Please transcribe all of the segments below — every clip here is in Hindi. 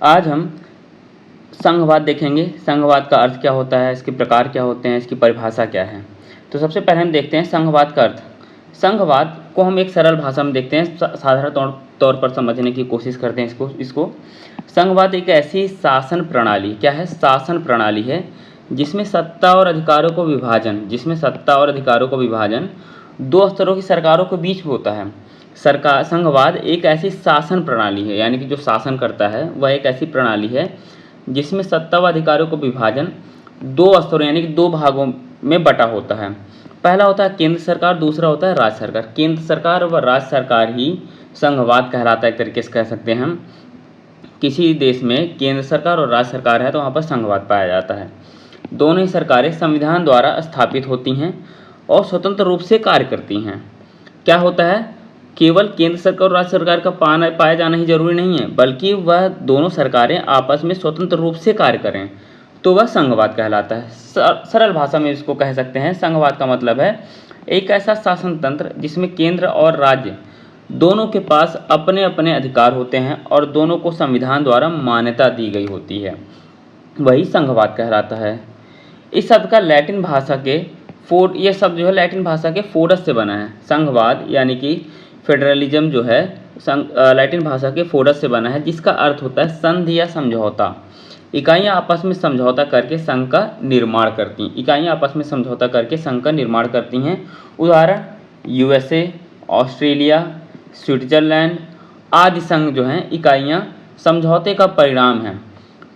आज हम संघवाद देखेंगे। संघवाद का अर्थ क्या होता है, इसके प्रकार क्या होते हैं, इसकी परिभाषा क्या है। तो सबसे पहले हम देखते हैं संघवाद का अर्थ। संघवाद को हम एक सरल भाषा में देखते हैं, साधारण तौर पर समझने की कोशिश करते हैं इसको। संघवाद एक ऐसी शासन प्रणाली, क्या है, शासन प्रणाली है जिसमें सत्ता और अधिकारों को विभाजन दो स्तरों की सरकारों के बीच होता है। संघवाद एक ऐसी शासन प्रणाली है, यानी कि जो शासन करता है वह एक ऐसी प्रणाली है जिसमें सत्ता व अधिकारों को विभाजन दो स्तरों यानी कि दो भागों में बटा होता है। पहला होता है केंद्र सरकार, दूसरा होता है राज्य सरकार। केंद्र सरकार व राज्य सरकार ही संघवाद कहलाता है, एक तरीके से कह सकते हैं हम। किसी देश में केंद्र सरकार और राज्य सरकार है तो वहाँ पर संघवाद पाया जाता है। दोनों ही सरकारें संविधान द्वारा स्थापित होती हैं और स्वतंत्र रूप से कार्य करती हैं। क्या होता है, केवल केंद्र सरकार और राज्य सरकार का पाया जाना ही जरूरी नहीं है, बल्कि वह दोनों सरकारें आपस में स्वतंत्र रूप से कार्य करें तो वह संघवाद कहलाता है। सरल भाषा में इसको कह सकते हैं, संघवाद का मतलब है एक ऐसा शासन तंत्र जिसमें केंद्र और राज्य दोनों के पास अपने अपने अधिकार होते हैं और दोनों को संविधान द्वारा मान्यता दी गई होती है, वही संघवाद कहलाता है। इस शब्द का लैटिन भाषा के यह शब्द जो है लैटिन भाषा के फोरस से बना है। संघवाद यानी कि फेडरलिज्म जो है लैटिन भाषा के फोरस से बना है, जिसका अर्थ होता है संधि या समझौता। इकाइयाँ आपस में समझौता करके संघ का निर्माण करती हैं। उदाहरण यूएसए, ऑस्ट्रेलिया, स्विट्जरलैंड आदि संघ जो हैं इकाइयाँ समझौते का परिणाम हैं।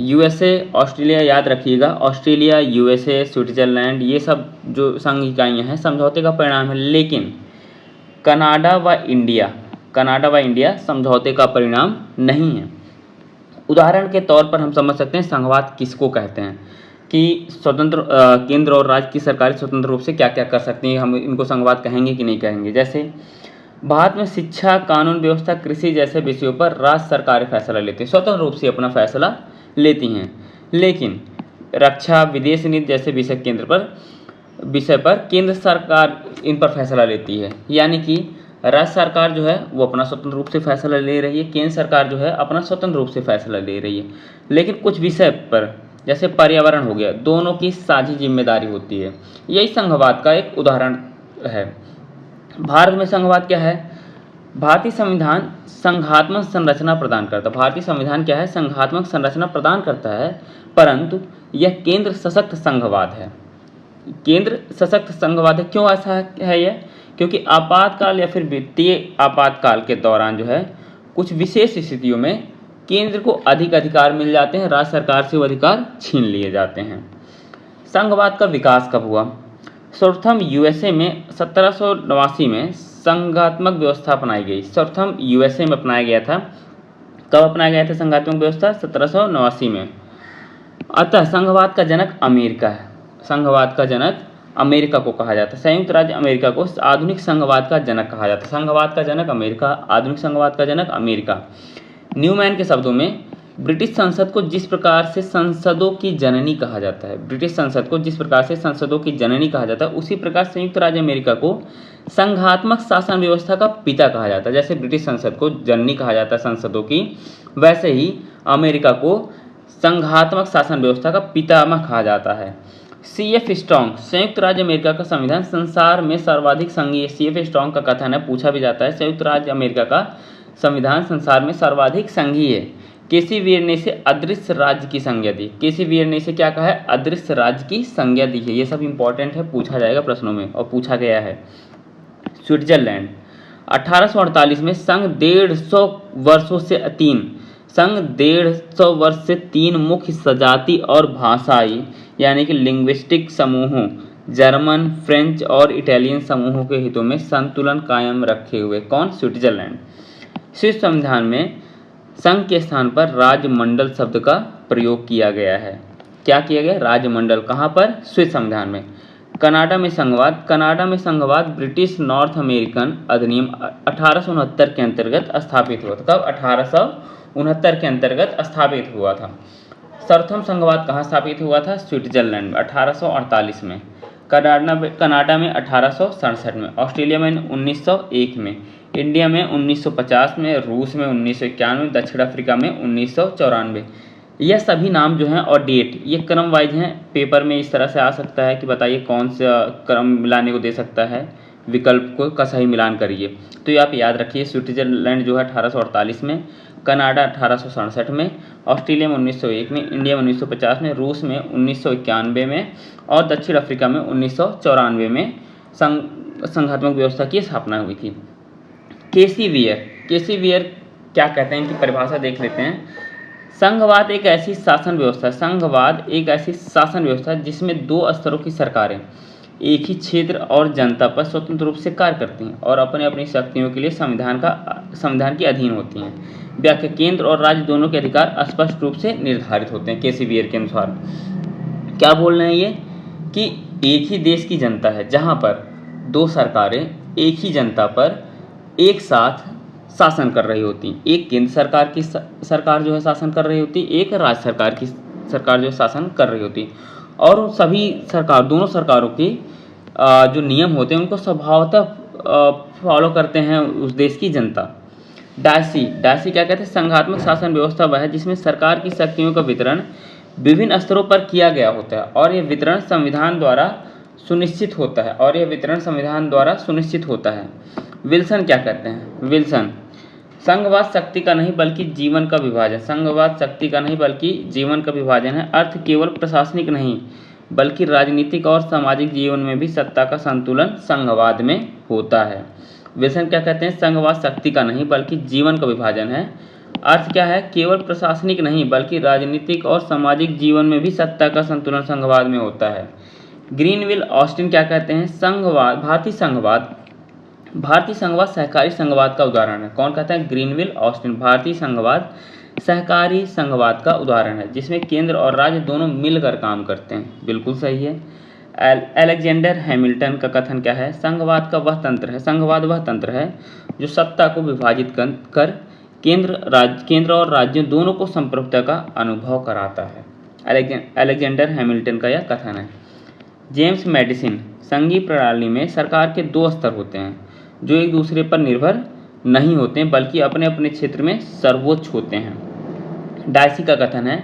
यूएसए, ऑस्ट्रेलिया याद रखिएगा, ऑस्ट्रेलिया, यूएसए, स्विट्जरलैंड ये सब जो संघ इकाइयाँ हैं समझौते का परिणाम है। लेकिन कनाडा व इंडिया समझौते का परिणाम नहीं है। उदाहरण के तौर पर हम समझ सकते हैं संघवाद किसको कहते हैं कि स्वतंत्र केंद्र और राज्य की सरकारें स्वतंत्र रूप से क्या क्या कर सकती हैं, हम इनको संघवाद कहेंगे कि नहीं कहेंगे। जैसे भारत में शिक्षा, कानून व्यवस्था, कृषि जैसे विषयों पर राज्य सरकारें फैसला लेती हैं, स्वतंत्र रूप से अपना फैसला लेती हैं। लेकिन रक्षा, विदेश नीति जैसे विषय पर केंद्र सरकार इन पर फैसला लेती है, यानी कि राज्य सरकार जो है वो अपना स्वतंत्र रूप से फैसला ले रही है, केंद्र सरकार जो है अपना स्वतंत्र रूप से फैसला ले रही है। लेकिन कुछ विषय पर जैसे पर्यावरण हो गया, दोनों की साझी जिम्मेदारी होती है। यही संघवाद का एक उदाहरण है। भारत में संघवाद क्या है, भारतीय संविधान संघात्मक संरचना प्रदान करता है, परंतु यह केंद्र सशक्त संघवाद है। क्यों ऐसा है यह, क्योंकि आपातकाल या फिर वित्तीय आपातकाल के दौरान जो है कुछ विशेष स्थितियों में केंद्र को अधिक अधिकार मिल जाते हैं, राज्य सरकार से वो अधिकार छीन लिए जाते हैं। संघवाद का विकास कब हुआ, सर्वप्रथम यूएसए में 1789 में संघात्मक व्यवस्था अपनाई गई। सर्वप्रथम यूएसए में अपनाया गया था। कब अपनाया गया था संघात्मक व्यवस्था, 1789 में। अतः संघवाद का जनक अमेरिका है, संघवाद का जनक अमेरिका को कहा जाता है। संयुक्त राज्य अमेरिका को आधुनिक संघवाद का जनक कहा जाता है। संघवाद का जनक अमेरिका, आधुनिक संघवाद का जनक अमेरिका। न्यूमैन के शब्दों में ब्रिटिश संसद को जिस प्रकार से संसदों की जननी कहा जाता है, उसी प्रकार संयुक्त राज्य अमेरिका को संघात्मक शासन व्यवस्था का पिता कहा जाता है। जैसे ब्रिटिश संसद को जननी कहा जाता है संसदों की, वैसे ही अमेरिका को संघात्मक शासन व्यवस्था का पितामह कहा जाता है। CF स्ट्रॉन्ग, संयुक्त राज्य अमेरिका का संविधान संसार में सर्वाधिक संघीय। CF स्ट्रॉन्ग का कथन है, पूछा भी जाता है, संयुक्त राज्य अमेरिका का संविधान संसार में सर्वाधिक संघीय है। केसी वीर ने इसे अदृश्य राज्य की संज्ञा दी। केसी वीर ने इसे क्या कहा है, अदृश्य राज्य की संज्ञा दी है। ये सब इंपॉर्टेंट है, पूछा जाएगा प्रश्नों में और पूछा गया है। स्विट्जरलैंड 1848 में संघ 150 वर्ष से 3 मुख्य सजाति और भाषाई यानी कि लिंग्विस्टिक समूहों, जर्मन, फ्रेंच और इटालियन समूहों के हितों में संतुलन कायम रखे हुए। कौन, स्विट्जरलैंड। स्विस संविधान में संघ के स्थान पर राज्यमंडल शब्द का प्रयोग किया गया है। क्या किया गया, राज्यमंडल। कहाँ पर, स्विस संविधान में। कनाडा में संघवाद ब्रिटिश नॉर्थ अमेरिकन अधिनियम 1869 के अंतर्गत स्थापित हुआ था। कब, 1869 के अंतर्गत स्थापित हुआ था। सर्वप्रथम संघवाद कहाँ स्थापित हुआ था, स्विट्जरलैंड में 1848 में। कनाडा में 1867 में, ऑस्ट्रेलिया में 1901 में, इंडिया में 1950 में, रूस में 1991, दक्षिण अफ्रीका में 1994। यह सभी नाम जो हैं और डेट ये क्रम वाइज हैं। पेपर में इस तरह से आ सकता है कि बताइए कौन सा क्रम मिलाने को दे सकता है, विकल्प को का सही मिलान करिए। तो ये आप याद रखिए, स्विट्जरलैंड जो है 1848 में, कनाडा 1867 में, ऑस्ट्रेलिया में 1901 में, इंडिया में 1950 में, रूस में 1991 में और दक्षिण अफ्रीका में 1994 में संघात्मक व्यवस्था की स्थापना हुई थी। केसी वियर क्या कहते हैं, इनकी परिभाषा देख लेते हैं। संघवाद एक ऐसी शासन व्यवस्था जिसमें दो स्तरों की सरकारें एक ही क्षेत्र और जनता पर स्वतंत्र रूप से कार्य करती हैं और अपने अपनी शक्तियों के लिए संविधान के अधीन होती हैं। व्याख्या, केंद्र और राज्य दोनों के अधिकार स्पष्ट रूप से निर्धारित होते हैं। केसी वियर के अनुसार क्या बोल रहे हैं ये कि एक ही देश की जनता है जहां पर दो सरकारें एक ही जनता पर एक साथ शासन कर रही होती, एक केंद्र सरकार की सरकार जो है शासन कर रही होती, एक राज्य सरकार की सरकार जो शासन कर रही होती, और सभी दोनों सरकारों के जो नियम होते हैं उनको स्वभावतः फॉलो करते हैं उस देश की जनता। डायसी क्या कहते हैं, संघात्मक शासन व्यवस्था वह है जिसमें सरकार की शक्तियों का वितरण विभिन्न स्तरों पर किया गया होता है और यह वितरण संविधान द्वारा सुनिश्चित होता है। विल्सन क्या कहते हैं, विल्सन, संघवाद शक्ति का नहीं बल्कि जीवन का विभाजन है। अर्थ केवल प्रशासनिक नहीं बल्कि राजनीतिक और सामाजिक जीवन में भी सत्ता का संतुलन संघवाद में होता है। विल्सन क्या कहते हैं, संघवाद शक्ति का नहीं बल्कि जीवन का विभाजन है। अर्थ क्या है, केवल प्रशासनिक नहीं बल्कि राजनीतिक और सामाजिक जीवन में भी सत्ता का संतुलन संघवाद में होता है। ग्रीनविल ऑस्टिन क्या कहते हैं, भारतीय संघवाद सहकारी संघवाद का उदाहरण है। कौन कहता है, ग्रीनविल ऑस्टिन, भारतीय संघवाद सहकारी संघवाद का उदाहरण है जिसमें केंद्र और राज्य दोनों मिलकर काम करते हैं। बिल्कुल सही है। अलेक्जेंडर हैमिल्टन का कथन क्या है, संघवाद वह तंत्र है जो सत्ता को विभाजित कर केंद्र और राज्यों दोनों को संप्रभुता का अनुभव कराता है। अलेक्जेंडर हैमिल्टन का यह कथन है। जेम्स मैडिसन, संघीय प्रणाली में सरकार के दो स्तर होते हैं जो एक दूसरे पर निर्भर नहीं होते हैं बल्कि अपने अपने क्षेत्र में सर्वोच्च होते हैं। डायसी का कथन है,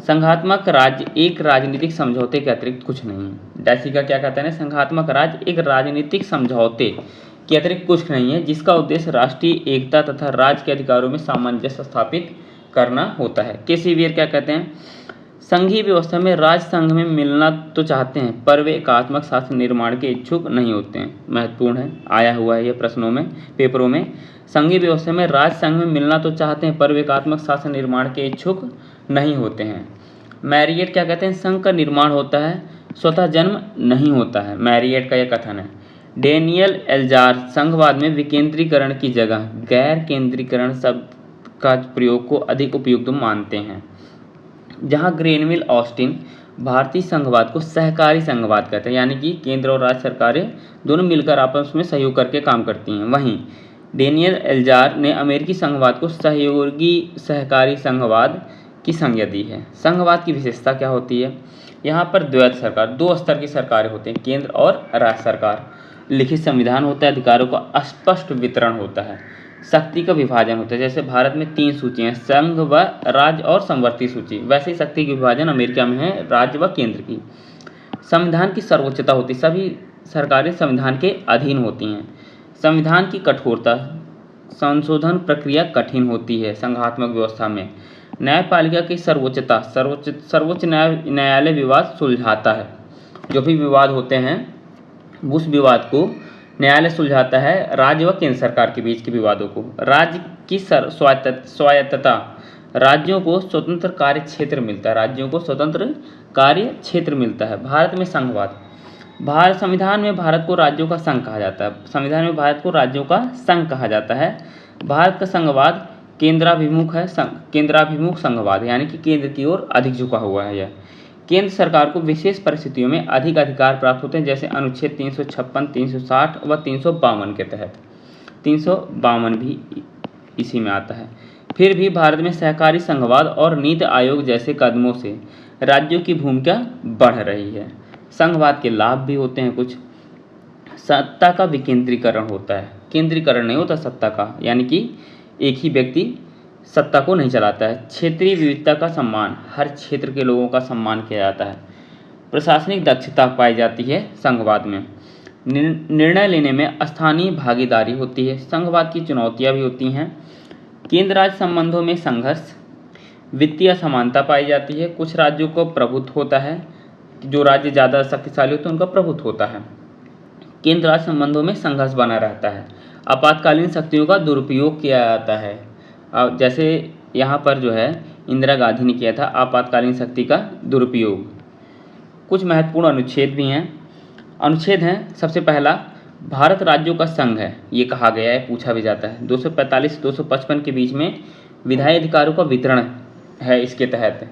संघात्मक राज्य एक राजनीतिक समझौते के अतिरिक्त कुछ नहीं है। डायसी का क्या कहते हैं, संघात्मक राज्य एक राजनीतिक समझौते के अतिरिक्त कुछ नहीं है जिसका उद्देश्य राष्ट्रीय एकता तथा राज्य के अधिकारों में सामंजस्य स्थापित करना होता है। केसी वियर क्या कहते हैं, संघीय व्यवस्था में राज्य संघ में मिलना तो चाहते हैं पर वे एकात्मक शासन निर्माण के इच्छुक नहीं होते हैं। महत्वपूर्ण है, आया हुआ है ये प्रश्नों में, पेपरों में। संघीय व्यवस्था में राज्य संघ में मिलना तो चाहते हैं पर वे एकात्मक शासन निर्माण के इच्छुक नहीं होते हैं। मैरियट क्या कहते हैं, संघ का निर्माण होता है, स्वतः जन्म नहीं होता है। मैरियट का यह कथन है। डेनियल एल्जार संघवाद में विकेंद्रीकरण की जगह गैर केंद्रीकरण शब्द का प्रयोग को अधिक उपयुक्त मानते हैं, जहां ग्रेनविल ऑस्टिन भारतीय संघवाद को सहकारी संघवाद कहते हैं, यानी कि केंद्र और राज्य सरकारें दोनों मिलकर आपस में सहयोग करके काम करती हैं। वहीं डेनियल एल्जार ने अमेरिकी संघवाद को सहयोगी सहकारी संघवाद की संज्ञा दी है। संघवाद की विशेषता क्या होती है, यहाँ पर द्वैत सरकार, दो स्तर की सरकारें होती हैं, केंद्र और राज्य सरकार। लिखित संविधान होता है, अधिकारों का स्पष्ट वितरण होता है, शक्ति का विभाजन होता है। जैसे भारत में 3 सूचियाँ, संघ व राज्य और समवर्ती सूची, वैसे ही शक्ति की विभाजन अमेरिका में है, राज्य व केंद्र की। संविधान की सर्वोच्चता होती है, सभी सरकारें संविधान के अधीन होती हैं। संविधान की कठोरता, संशोधन प्रक्रिया कठिन होती है संघात्मक व्यवस्था में। न्यायपालिका की सर्वोच्चता, सर्वोच्च न्यायालय विवाद सुलझाता है, जो भी विवाद होते हैं उस विवाद को न्यायालय सुलझाता है, राज्य व केंद्र सरकार के बीच के विवादों को। राज्य की स्वायत्तता, राज्यों को स्वतंत्र कार्य क्षेत्र मिलता है। भारत में संघवाद, संविधान में भारत को राज्यों का संघ कहा जाता है। भारत का संघवाद केंद्राभिमुख संघवाद, यानी कि केंद्र की ओर अधिक झुका हुआ है। यह केंद्र सरकार को विशेष परिस्थितियों में अधिक अधिकार प्राप्त होते हैं, जैसे अनुच्छेद 356, 360 व 352 के तहत। 352 भी इसी में आता है। फिर भी भारत में सहकारी संघवाद और नीति आयोग जैसे कदमों से राज्यों की भूमिका बढ़ रही है। संघवाद के लाभ भी होते हैं कुछ। सत्ता का विकेंद्रीकरण होता है, केंद्रीकरण नहीं होता सत्ता का, यानी कि एक ही व्यक्ति सत्ता को नहीं चलाता है। क्षेत्रीय विविधता का सम्मान, हर क्षेत्र के लोगों का सम्मान किया जाता है। प्रशासनिक दक्षता पाई जाती है संघवाद में। निर्णय लेने में स्थानीय भागीदारी होती है। संघवाद की चुनौतियां भी होती हैं। केंद्र राज्य संबंधों में संघर्ष, वित्तीय असमानता पाई जाती है। कुछ राज्यों को प्रभुत्व होता है, जो राज्य ज़्यादा शक्तिशाली होते हैं उनका प्रभुत्व होता है। केंद्र राज्य संबंधों में संघर्ष बना रहता है। आपातकालीन शक्तियों का दुरुपयोग किया जाता है। जैसे यहाँ पर जो है इंदिरा गांधी ने किया था आपातकालीन शक्ति का दुरुपयोग। कुछ महत्वपूर्ण अनुच्छेद भी हैं। अनुच्छेद हैं, सबसे पहला भारत राज्यों का संघ है, ये कहा गया है, पूछा भी जाता है। 245 से 255 के बीच में विधायी अधिकारों का वितरण है इसके तहत।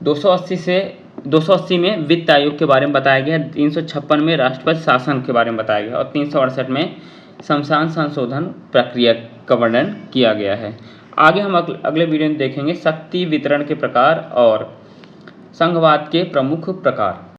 280 में वित्त आयोग के बारे में बताया गया, 356 में राष्ट्रपति शासन के बारे में बताया गया और 368 में संविधान संशोधन प्रक्रिया का वर्णन किया गया है। आगे हम अगले वीडियो में देखेंगे शक्ति वितरण के प्रकार और संघवाद के प्रमुख प्रकार।